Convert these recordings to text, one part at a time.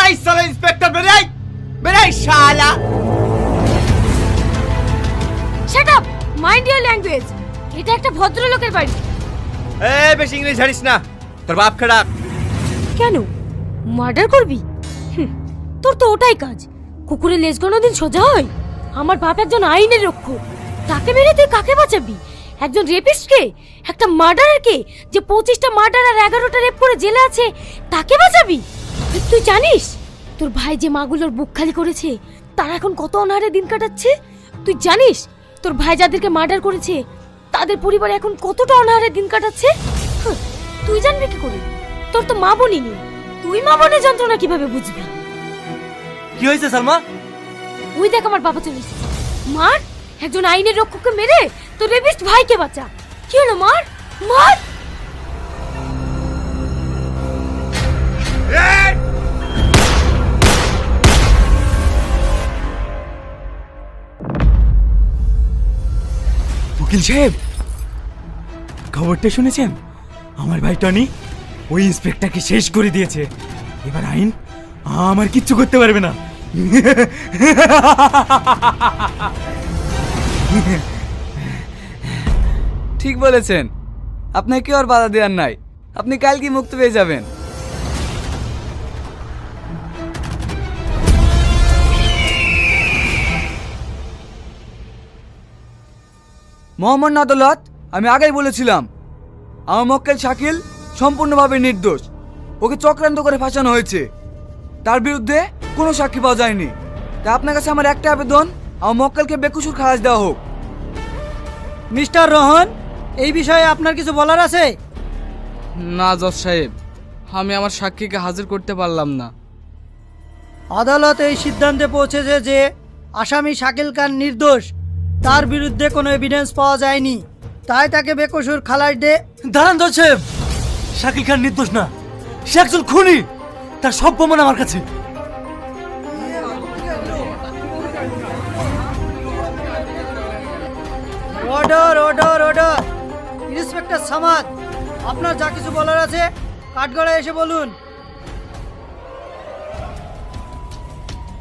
এই সালা ইন্সপেক্টর বেরাই বেরাই শালা। Shut up, mind your language. এটা একটা ভদ্রলোকের বাড়ি। এই বেশি ইংলিশ জানিস না, তোর বাপ খারাপ। কেন মার্ডার করবি? তোর তো ওটাই কাজ। কুকুরের লেজ কোনোদিন সোজা হয়? আমার বাপ একজন আইনের রক্ষক, তাকে মেরে তুই কাকে বাঁচাবি? একজন রেপিস্টকে, একটা মার্ডারারকে যে 25টা মার্ডার আর 11টা রেপ করে জেলে আছে, তাকে বাঁচাবি? তুই জানিস তোর ভাই যে মাগুলোর বুক খালি করেছে তারা এখন কত অনাহারে দিন কাটাচ্ছে? তুই জানিস তোর ভাই যাদেরকে মার্ডার করেছে তাদের পরিবার এখন কতটা অনাহারে দিন কাটাচ্ছে? তুই জানবি কি করে? তোর তো মা বোনই নেই, তুই মা বোনের যন্ত্রণা কিভাবে বুঝবি? কি হয়েছে সালমা? ওই দেখ আমার বাবা চলে এসেছে। মার, একজন আইনের রক্ষককে মেরে তোর রেপিস্ট ভাইকে বাঁচা। কি হলো? মার মার। উকিল সাহেব, খবরটা শুনেছেন? আমার ভাই টনি ওই ইন্সপেক্টরকে শেষ করে দিয়েছে। এবার আইন আমার কিচ্ছু করতে পারবে না। ঠিক বলেছেন, আপনাকে আর বাধা দেওয়ার নাই। আপনি কালকে মুক্তি পেয়ে যাবেন। মোহাম্মদ আদালত, আমি আগেই বলেছিলাম আমার মক্কেল শাকিল সম্পূর্ণভাবে নির্দোষ। ওকে চক্রান্ত করে ফাঁসানো হয়েছে, তার বিরুদ্ধে কোনো সাক্ষী পাওয়া যায়নি। তাই আপনার কাছে আমার একটা আবেদন, আমার মক্কেলকে বেকসুর খালাস দেওয়া হোক। মিস্টার রোহন, এই বিষয়ে আপনার কিছু বলার আছে? না জজ সাহেব, আমি আমার সাক্ষীকে হাজির করতে পারলাম না। আদালত এই সিদ্ধান্তে পৌঁছেছে যে আসামি শাকিল খান নির্দোষ, তার বিরুদ্ধে কোনো এভিডেন্স পাওয়া যায়নি, তাই তাকে বেকসুর খালাস দে। দাঁড়ান জজ সাহেব, শাকিল খান নির্দোষ না, সে একজন খুনি। তার সব প্রমাণ আমার কাছে। Order order order. Inspector Samad, আপনার যা কিছু বলার আছে কাঠগড়ায় এসে বলুন।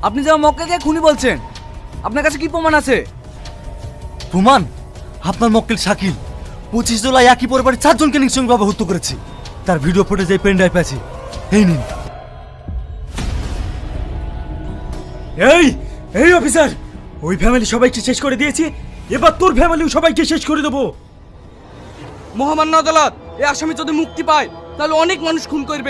আপনি যে আমার মক্কেলকে খুনি বলছেন, আপনার কাছে কি প্রমাণ আছে? প্রমাণ? আপনার মক্কেল শাকিল 25 জুলাই একই পরিবারের 4 জনকে নৃশংসভাবে হত্যা করেছে। তার ভিডিও ফুটেজ এই পেন ড্রাইভ আছে, এই নিন। এই এই অফিসার, ওই ফ্যামিলি সবাইকে শেষ করে দিয়েছি, এবার তোর ফ্যামিলিও সবাইকে শেষ করে দেবো। মহামান্য আদালত, এই আসামি যদি মুক্তি পায় তাহলে অনেক মানুষ খুন করবে।